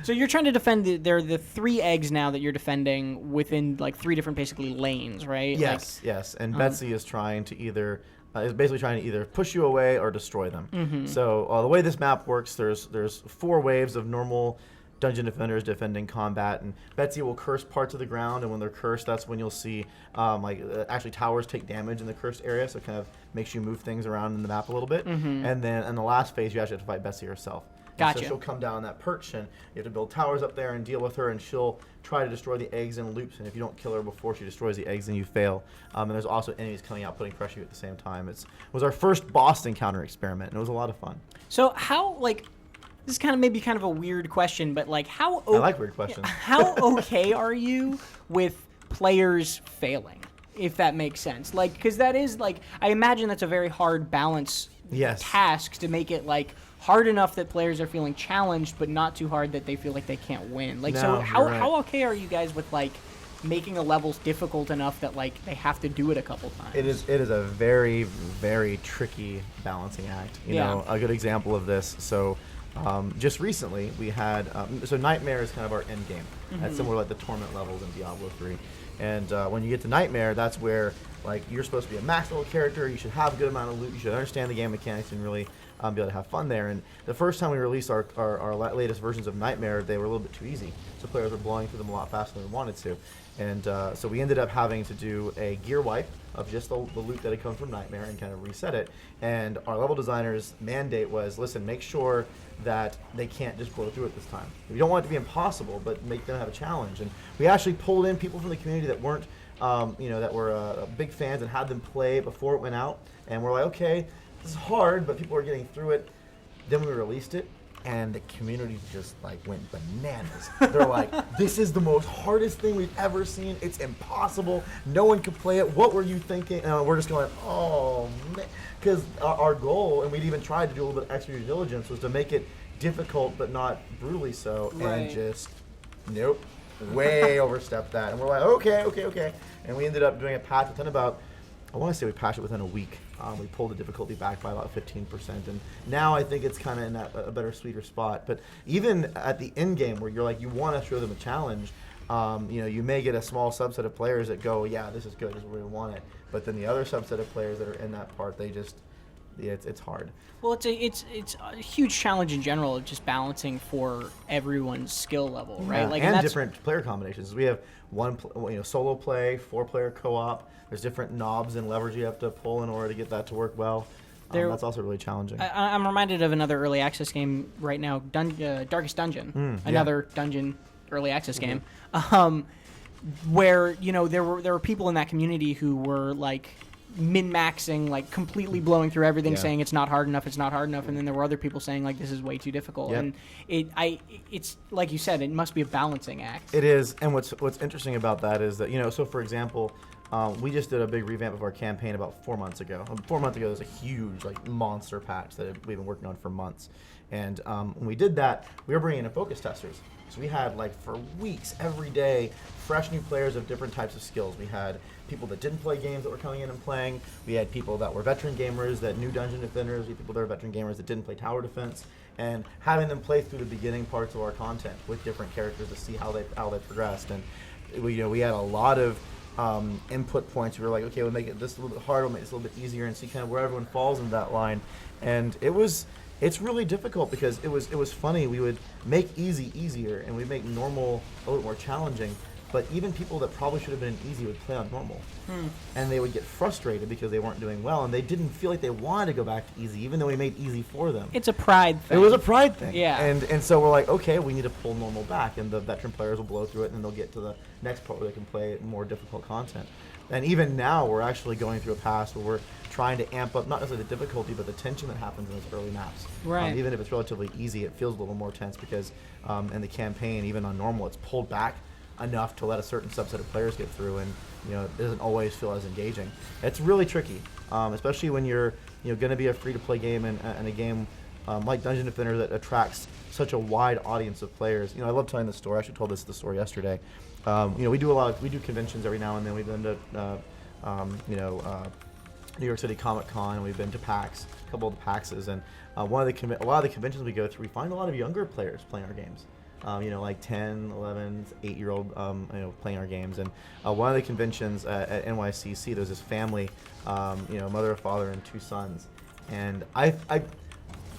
So you're trying to defend there are the 3 eggs now that you're defending within 3 different basically lanes, right? Yes. And Betsy is trying to either push you away or destroy them. Mm-hmm. So the way this map works, there's 4 waves of normal dungeon defenders defending combat, and Betsy will curse parts of the ground, and when they're cursed, that's when you'll see actually towers take damage in the cursed area, so it kind of makes you move things around in the map a little bit. Mm-hmm. And then in the last phase, you actually have to fight Betsy herself. Gotcha. So she'll come down that perch, and you have to build towers up there and deal with her, and she'll try to destroy the eggs in loops, and if you don't kill her before she destroys the eggs, then you fail. And there's also enemies coming out putting pressure at the same time. It was our first boss encounter experiment, and it was a lot of fun. So how, this is maybe kind of a weird question, but how... I like weird questions. How okay are you with players failing, if that makes sense? Because that is, I imagine that's a very hard balance task to make it, hard enough that players are feeling challenged, but not too hard that they feel like they can't win. So how okay are you guys with, making the levels difficult enough that, they have to do it a couple times? It is a very, very tricky balancing act. You know, a good example of this, so... just recently, we had so Nightmare is kind of our end game. That's similar like the Torment levels in Diablo 3. And when you get to Nightmare, that's where you're supposed to be a max level character. You should have a good amount of loot. You should understand the game mechanics and really be able to have fun there. And the first time we released our latest versions of Nightmare, they were a little bit too easy. So players were blowing through them a lot faster than we wanted to. And so we ended up having to do a gear wipe of just the loot that had come from Nightmare and kind of reset it. And our level designer's mandate was, listen, make sure that they can't just blow through it this time. We don't want it to be impossible, but make them have a challenge. And we actually pulled in people from the community that weren't, that were big fans and had them play before it went out. And we're like, okay, this is hard, but people are getting through it. Then we released it, and the community just went bananas. They're like, this is the most hardest thing we've ever seen. It's impossible. No one could play it. What were you thinking? And we're just going, oh man. Because our goal, and we'd even tried to do a little bit of extra due diligence, was to make it difficult but not brutally so. Right. And just, nope, way overstepped that. And we're like, okay. And we ended up doing a patch within about, I want to say we patched it within a week. We pulled the difficulty back by about 15%, and now I think it's kind of in a better, sweeter spot. But even at the end game, where you're you want to show them a challenge, you may get a small subset of players that go, yeah, this is good, this is where we want it. But then the other subset of players that are in that part, they just, it's hard. Well, it's a huge challenge in general of just balancing for everyone's skill level, right? Yeah, and different player combinations. We have solo play, 4-player co-op. There's different knobs and levers you have to pull in order to get that to work well. That's also really challenging. I'm reminded of another early access game right now, Darkest Dungeon, another dungeon early access game, where there were people in that community who were min-maxing, completely blowing through everything, saying it's not hard enough, and then there were other people saying this is way too difficult. Yep. And it's like you said, it must be a balancing act. It is, and what's interesting about that is that so for example, we just did a big revamp of our campaign about 4 months ago. 4 months ago, there was a huge monster patch that we've been working on for months. And when we did that, we were bringing in focus testers. So we had for weeks, every day, fresh new players of different types of skills. We had people that didn't play games that were coming in and playing. We had people that were veteran gamers that knew Dungeon Defenders. We had people that were veteran gamers that didn't play tower defense. And having them play through the beginning parts of our content with different characters to see how they progressed. And we had a lot of input points. We were like, okay, we'll make it this a little bit harder, we'll make this a little bit easier, and see kind of where everyone falls in that line. And it's really difficult because it was funny. We would make easy easier, and we'd make normal a little more challenging. But even people that probably should have been easy would play on normal. And they would get frustrated because they weren't doing well, and they didn't feel like they wanted to go back to easy, even though we made easy for them. It's a pride thing. It was a pride thing. Yeah. And so we're like, okay, we need to pull normal back, and the veteran players will blow through it, and then they'll get to the next part where they can play more difficult content. And even now, we're actually going through a pass where we're trying to amp up not necessarily the difficulty, but the tension that happens in those early maps. Right. Even if it's relatively easy, it feels a little more tense because in the campaign, even on normal, it's pulled back enough to let a certain subset of players get through, and it doesn't always feel as engaging. It's really tricky, especially when you're going to be a free-to-play game and a game like Dungeon Defender that attracts such a wide audience of players. I love telling this story. I actually told the story yesterday. We do conventions every now and then. We've been to New York City Comic Con, and we've been to PAX, a couple of the PAXs, and a lot of the conventions we go through, we find a lot of younger players playing our games. 10, 11, 8-year-old, playing our games. And one of the conventions at NYCC, there's this family, mother, father, and 2 sons. And I'm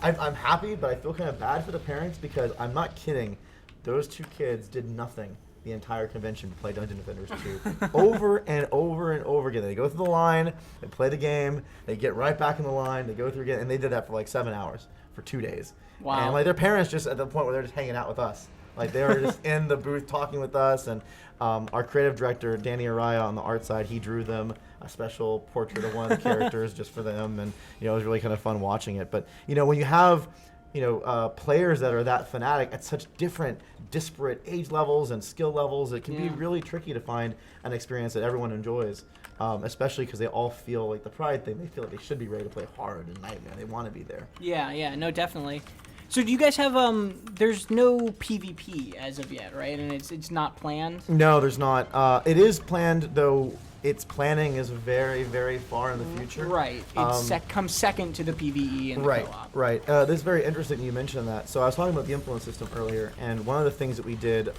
happy, but I feel kind of bad for the parents because I'm not kidding. Those 2 kids did nothing the entire convention to play Dungeon Defenders 2 over and over and over again. They go through the line, they play the game, they get right back in the line, they go through again, and they did that for 7 hours for 2 days. Wow. And their parents just at the point where they're just hanging out with us. They were just in the booth talking with us, and our creative director, Danny Araya, on the art side, he drew them a special portrait of one of the characters just for them, and it was really kind of fun watching it. But when you have players that are that fanatic at such different, disparate age levels and skill levels, it can be really tricky to find an experience that everyone enjoys, especially because they all feel the pride thing. They feel like they should be ready to play hard and Nightmare. They want to be there. Yeah, no, definitely. So do you guys have there's no PvP as of yet, right? And it's not planned? No, there's not. It is planned, though its planning is very, very far in the future. Right. It comes second to the PvE and the co-op. Right. This is very interesting you mentioned that. So I was talking about the influence system earlier, and one of the things that we did,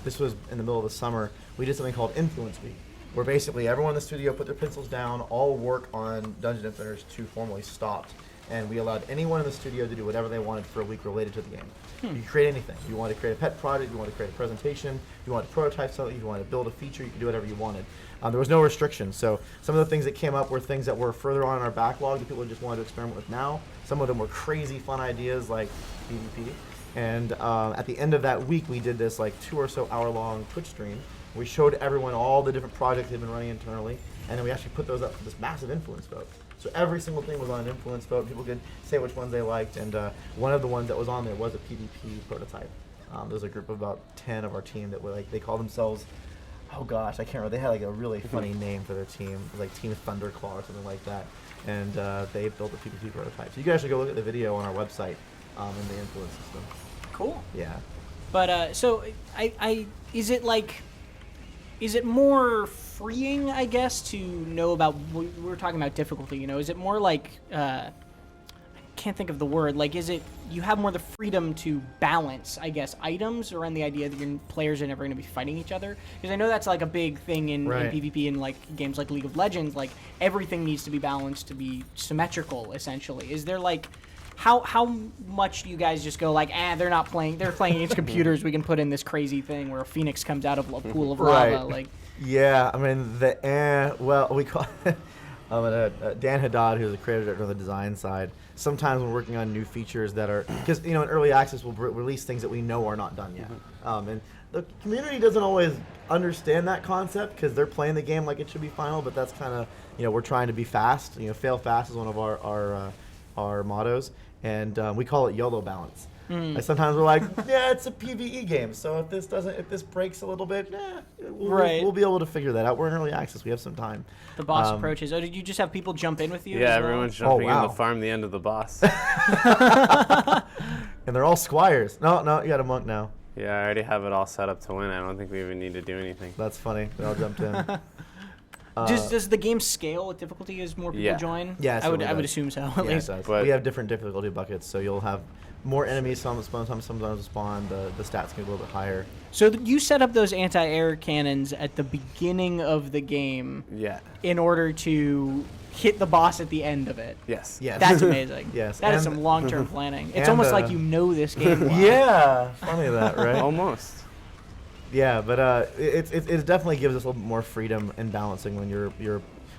this was in the middle of the summer, we did something called Influence Week, where basically everyone in the studio put their pencils down, all work on Dungeon Defenders 2 formally stopped. And we allowed anyone in the studio to do whatever they wanted for a week related to the game. You could create anything. You wanted to create a pet project, you wanted to create a presentation, you wanted to prototype something, you wanted to build a feature, you could do whatever you wanted. There was no restrictions. So some of the things that came up were things that were further on in our backlog that people just wanted to experiment with now. Some of them were crazy fun ideas like PvP. And at the end of that week, we did this 2 or so hour long Twitch stream. We showed everyone all the different projects they've been running internally, and then we actually put those up for this massive influence vote. So every single thing was on an influence vote. People could say which ones they liked, and one of the ones that was on there was a PvP prototype. There's a group of about 10 of our team that were they call themselves, oh gosh, I can't remember. They had a really funny name for their team. It was Team Thunderclaw or something like that. And they built a PvP prototype. So you can actually go look at the video on our website in the influence system. Cool. Yeah. But so is it more freeing, I guess, to know about, we were talking about difficulty, is it more I can't think of the word, is it, you have more the freedom to balance, I guess, items around the idea that your players are never going to be fighting each other? Because I know that's a big thing in PvP and games like League of Legends, everything needs to be balanced to be symmetrical, essentially. Is there how much do you guys just go they're not playing, they're playing against computers, we can put in this crazy thing where a phoenix comes out of a pool of lava, Yeah, I mean, we call it, Dan Haddad, who's a creative director on the design side, sometimes we're working on new features that are, because, in early access we'll release things that we know are not done yet. And the community doesn't always understand that concept because they're playing the game like it should be final, but that's kind of, we're trying to be fast. Fail fast is one of our mottos, and we call it YOLO balance. Sometimes we're like, yeah, it's a PvE game, so if this breaks a little bit, we'll be able to figure that out. We're in early access. We have some time. The boss approaches. Oh, did you just have people jump in with you? Yeah, as well? everyone's jumping in to farm the end of the boss. And they're all squires. No, you got a monk now. Yeah, I already have it all set up to win. I don't think we even need to do anything. That's funny. They all jumped in. Does the game scale with difficulty as more people join? Yes, I would assume so. At least. It does. But we have different difficulty buckets, so you'll have more enemies. Some spawn, some spawn. The stats can go a little bit higher. So you set up those anti-air cannons at the beginning of the game. Yeah. In order to hit the boss at the end of it. Yes. That's amazing. Yes. That is some long-term planning. It's almost like you know this game well. Yeah. Funny that, right? Almost. Yeah, but it definitely gives us a little bit more freedom and balancing when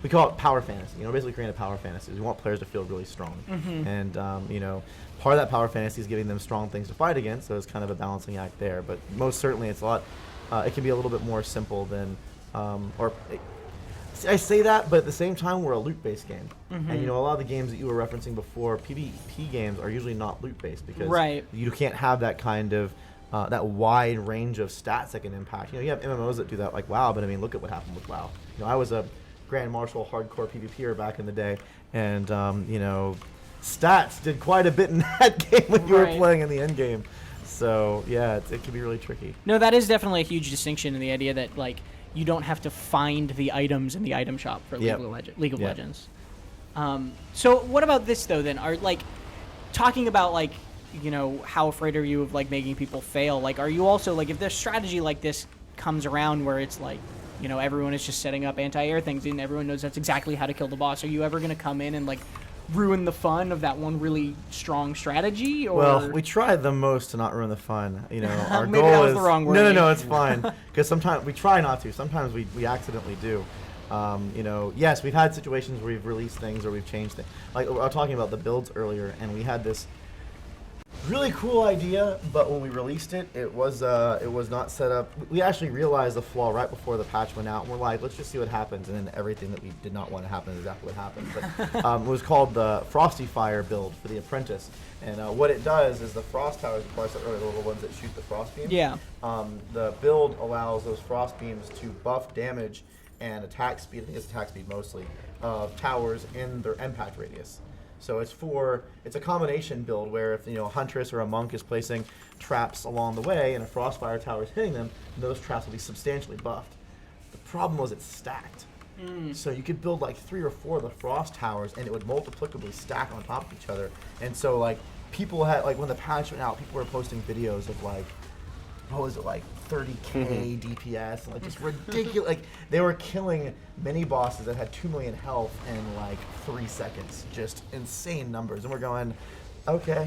we call it power fantasy. Basically creating a power fantasy. We want players to feel really strong, and part of that power fantasy is giving them strong things to fight against. So it's kind of a balancing act there. But most certainly, it's a lot. It can be a little bit more simple than, I say that, but at the same time, we're a loot-based game, and a lot of the games that you were referencing before, PvP games, are usually not loot-based because you can't have that kind of that wide range of stats that can impact. You have MMOs that do that, like WoW, but I mean, look at what happened with WoW. I was a Grand Marshal hardcore PvPer back in the day, and stats did quite a bit in that game when you were playing in the end game. So yeah, it can be really tricky. No, that is definitely a huge distinction in the idea that you don't have to find the items in the item shop for League of Legends. So what about this though? Then are talking about how afraid are you of making people fail? Are you also if there's strategy like this comes around where it's everyone is just setting up anti-air things and everyone knows that's exactly how to kill the boss, are you ever going to come in and ruin the fun of that one really strong strategy? Or? Well, we try the most to not ruin the fun. Our Maybe goal that was is the wrong word. No, it's fine. Because sometimes we try not to. Sometimes we accidentally do. Yes, we've had situations where we've released things or we've changed things. I was talking about the builds earlier, and we had this really cool idea, but when we released it, it was not set up. We actually realized the flaw right before the patch went out, and we're like, let's just see what happens, and then everything that we did not want to happen is exactly what happened. But it was called the Frosty Fire build for the Apprentice, and what it does is the frost towers, of course, the little ones that shoot the frost beams. Yeah. The build allows those frost beams to buff damage and attack speed. I think it's attack speed mostly of towers in their impact radius. So it's a combination build where if a huntress or a monk is placing traps along the way and a frostfire tower is hitting them, those traps will be substantially buffed. The problem was it's stacked. So you could build 3 or 4 of the frost towers and it would multiplicably stack on top of each other. And so people had when the patch went out, people were posting videos of what was it 30k DPS and just ridiculous. They were killing mini bosses that had 2 million health in 3 seconds. Just insane numbers. And we're going, okay,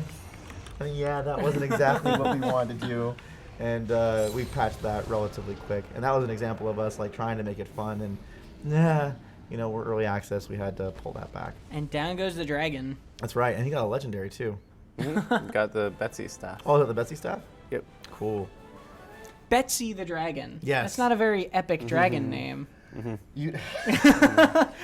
yeah, that wasn't exactly what we wanted to do. And we patched that relatively quick. And that was an example of us trying to make it fun. And we're early access. We had to pull that back. And down goes the dragon. That's right. And he got a legendary too. Got the Betsy staff. Oh, is that the Betsy staff? Yep. Cool. Betsy the dragon. Yes. That's not a very epic dragon name. You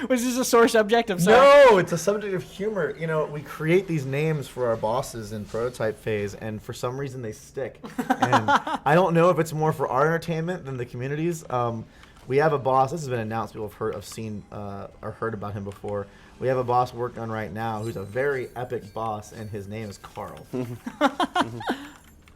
Was this a sore subject? I'm sorry. No, it's a subject of humor. We create these names for our bosses in prototype phase, and for some reason they stick. And I don't know if it's more for our entertainment than the community's. We have a boss. This has been announced. People have seen or heard about him before. We have a boss working on right now who's a very epic boss, and his name is Carl.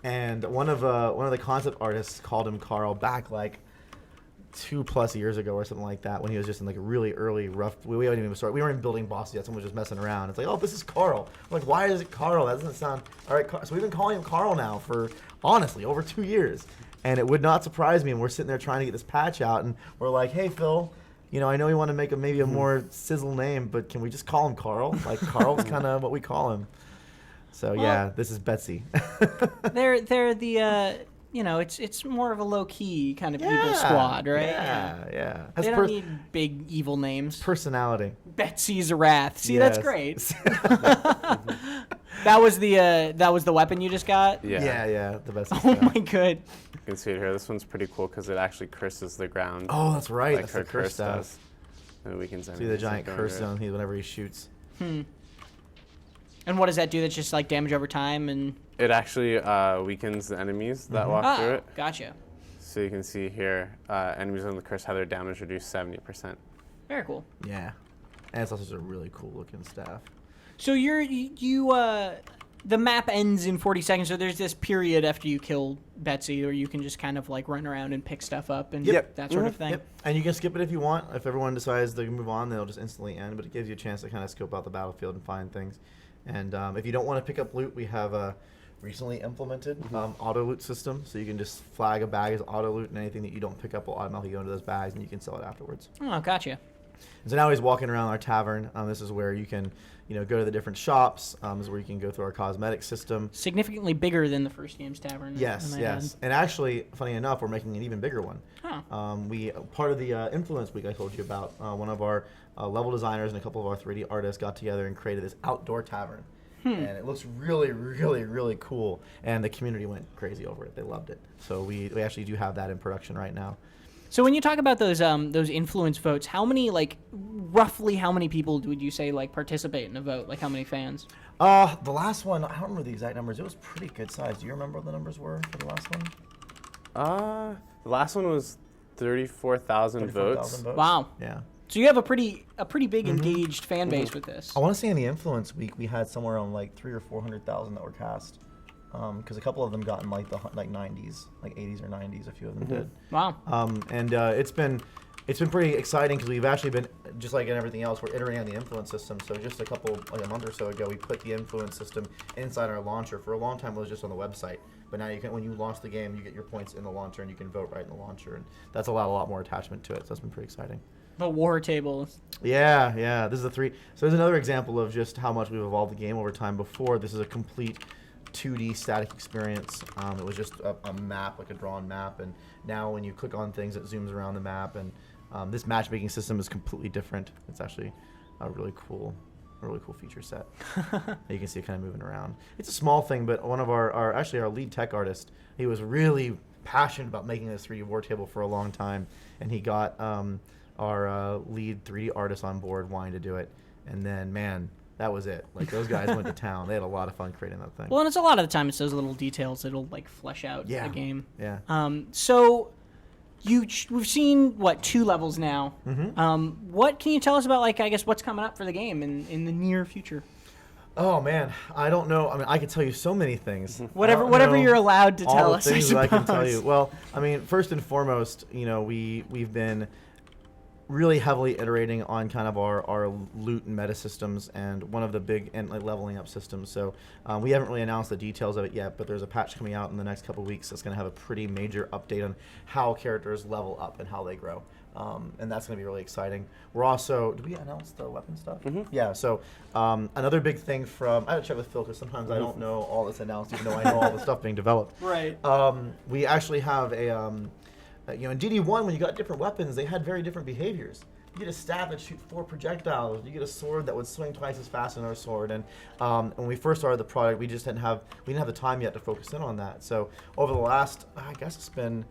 And one of the concept artists called him Carl back 2+ years ago or something like that, when he was just in a really early rough. We hadn't even started. We weren't building bosses yet. Someone was just messing around. It's oh, this is Carl. I'm why is it Carl? That doesn't sound all right. So we've been calling him Carl now for honestly over 2 years, and it would not surprise me. And we're sitting there trying to get this patch out, and we're hey Phil, I know we want to make maybe a more sizzle name, but can we just call him Carl? Carl's kind of what we call him. So yeah, this is Betsy. they're the it's more of a low key kind of evil squad, right? Yeah. They don't need big evil names. Personality. Betsy's Wrath. See, that's great. That was the weapon you just got? Yeah. The best. Oh my god. You can see it here. This one's pretty cool because it actually curses the ground. Oh, that's right. That's her the curse stuff. Does. And we can see the giant curse zone whenever he shoots. And what does that do? That's just like damage over time and... It actually weakens the enemies that walk through it. Gotcha. So you can see here, enemies on the curse have their damage reduced 70%. Very cool. Yeah. And it's also just a really cool looking staff. So the map ends in 40 seconds, so there's this period after you kill Betsy where you can just kind of like run around and pick stuff up and that sort of thing. Yep. And you can skip it if you want. If everyone decides they can move on, they'll just instantly end, but it gives you a chance to kind of scope out the battlefield and find things. And if you don't want to pick up loot, we have a recently implemented auto loot system, so you can just flag a bag as auto loot, and anything that you don't pick up will automatically go into those bags, and you can sell it afterwards. Oh, gotcha. And so now he's walking around our tavern. This is where you can, go to the different shops. This is where you can go through our cosmetic system. Significantly bigger than the first game's tavern. Yes. And actually, funny enough, we're making an even bigger one. Huh. We part of the Influence Week I told you about. One of our level designers and a couple of our 3D artists got together and created this outdoor tavern. And it looks really, really, really cool. And the community went crazy over it. They loved it. So we actually do have that in production right now. So when you talk about those influence votes, how many, roughly how many people would you say, participate in a vote? Like, how many fans? The last one, I don't remember the exact numbers. It was pretty good size. Do you remember what the numbers were for the last one? The last one was 34,000 votes. Wow. Yeah. So you have a pretty big engaged fan base with this. I want to say in the Influence Week, we had somewhere around 300,000 or 400,000 that were cast. Because a couple of them got in the 90s, 80s or 90s. A few of them did. Wow. And it's been pretty exciting because we've actually been, just like in everything else, we're iterating on the influence system. So just a month or so ago, we put the influence system inside our launcher. For a long time, it was just on the website. But now when you launch the game, you get your points in the launcher and you can vote right in the launcher. And that's allowed a lot more attachment to it. So that's been pretty exciting. The war table. Yeah. This is So there's another example of just how much we've evolved the game over time. Before, this is a complete 2D static experience. It was just a map, like a drawn map, and now when you click on things, it zooms around the map, and this matchmaking system is completely different. It's actually a really cool feature set. You can see it kind of moving around. It's a small thing, but one of our lead tech artist, he was really passionate about making this 3D war table for a long time, and he got our lead 3D artist on board wanting to do it, and then, man, that was it. Those guys went to town. They had a lot of fun creating that thing. Well, and it's a lot of the time it's those little details that'll flesh out the game. Yeah. So we've seen 2 levels now. What can you tell us about what's coming up for the game in the near future? Oh man, I don't know. I mean, I could tell you so many things. Whatever you're allowed to tell us. All the things I can tell you. Well, I mean, first and foremost, we've been really heavily iterating on kind of our loot and meta systems, and one of the big leveling up systems. So we haven't really announced the details of it yet, but there's a patch coming out in the next couple of weeks that's going to have a pretty major update on how characters level up and how they grow. And that's going to be really exciting. We're also, did we announce the weapon stuff? Yeah, so another big thing I had to check with Phil because sometimes I don't know all that's announced, even though I know all the stuff being developed. Right. We actually have in DD1, when you got different weapons, they had very different behaviors. You get a staff that shoot 4 projectiles. You get a sword that would swing twice as fast as our sword. And when we first started the product, we didn't have the time yet to focus in on that. So over the last, I guess it's been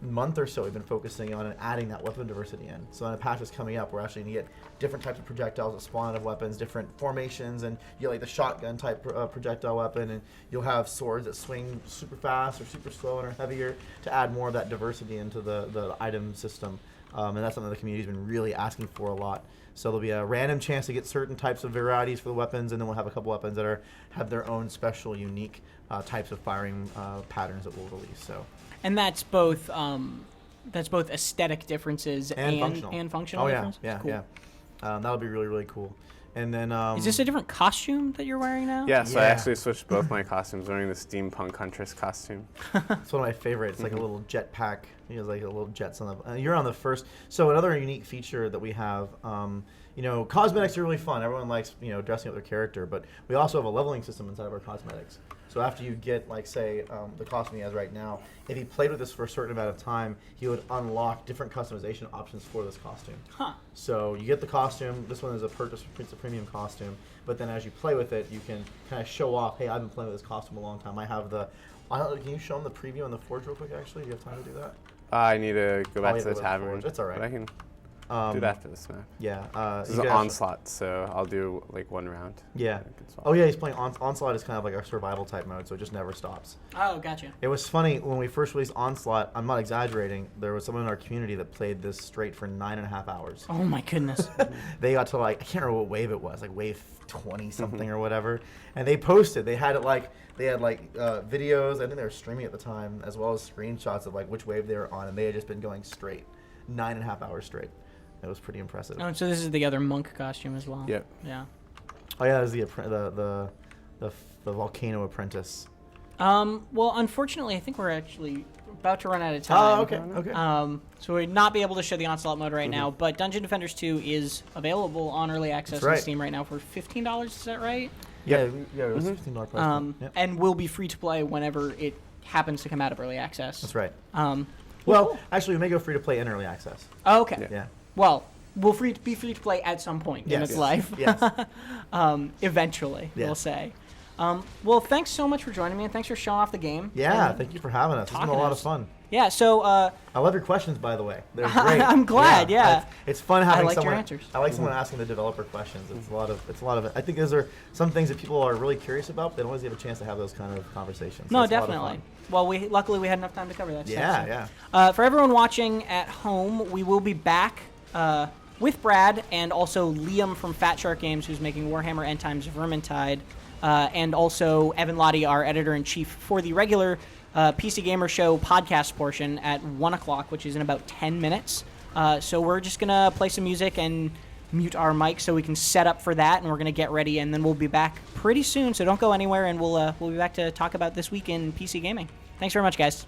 month or so, we've been focusing on and adding that weapon diversity in. So when a patch is coming up, we're actually going to get different types of projectiles that spawn out of weapons, different formations, and you get the shotgun type projectile weapon, and you'll have swords that swing super fast or super slow and are heavier to add more of that diversity into the item system. And that's something the community's been really asking for a lot. So there'll be a random chance to get certain types of varieties for the weapons, and then we'll have a couple weapons that have their own special, unique types of firing patterns that we'll release. So. And that's both aesthetic differences and functional differences? Yeah, cool. yeah. That'll be really, really cool. And then is this a different costume that you're wearing now? Yeah, so I actually switched both my costumes, wearing the steampunk huntress costume. It's one of my favorites. It's like a little jetpack. He has a little jets on the. You're on the first. So another unique feature that we have. Cosmetics are really fun. Everyone likes dressing up their character, but we also have a leveling system inside of our cosmetics. So after you get, the costume he has right now, if he played with this for a certain amount of time, he would unlock different customization options for this costume. Huh. So you get the costume. This one is a purchase. It's a premium costume. But then as you play with it, you can kind of show off, hey, I've been playing with this costume a long time. I have the... Can you show them the preview on the Forge real quick, actually? Do you have time to do that? I need to go back to the tavern. It's all right. But I can... Do it after this map. Yeah. This is an Onslaught, so I'll do like one round. Yeah. Oh yeah, he's playing Onslaught is kind of like a survival type mode, so it just never stops. Oh, gotcha. It was funny when we first released Onslaught. I'm not exaggerating. There was someone in our community that played this straight for 9.5 hours. Oh my goodness. They got to like, I can't remember what wave it was, like wave 20 something or whatever, and they posted. They had videos. I think they were streaming at the time, as well as screenshots of like which wave they were on, and they had just been going straight, 9.5 hours straight. It was pretty impressive. Oh, so this is the other monk costume as well. Yep. Yeah. Oh yeah, that was the volcano apprentice. Well, unfortunately, I think we're actually about to run out of time. Oh, okay. So we'd not be able to show the Onslaught mode right now, but Dungeon Defenders 2 is available on early access on Steam right now for $15. Is that right? Yeah, it was $15 price. Yep. And will be free to play whenever it happens to come out of early access. That's right. Well, actually, we may go free to play in early access. Oh, okay. Yeah. Well, we'll be free to play at some point in its life. Yes. Eventually, we'll say. Well, thanks so much for joining me, and thanks for showing off the game. Yeah, thank you for having us. It's been a lot of fun. Yeah, so I love your questions, by the way. They're great. I'm glad. Yeah. It's fun having I someone. Your answers. I like someone asking the developer questions. It's a lot of it. I think those are some things that people are really curious about. They don't always get a chance to have those kind of conversations. No, definitely. Well, luckily we had enough time to cover that stuff. Yeah. For everyone watching at home, we will be back with Brad and also Liam from Fat Shark Games, who's making Warhammer End Times Vermintide, and also Evan Lottie, our editor-in-chief, for the regular PC Gamer Show podcast portion at 1 o'clock, which is in about 10 minutes. So we're just going to play some music and mute our mic so we can set up for that, and we're going to get ready, and then we'll be back pretty soon, so don't go anywhere, and we'll be back to talk about this week in PC gaming. Thanks very much, guys.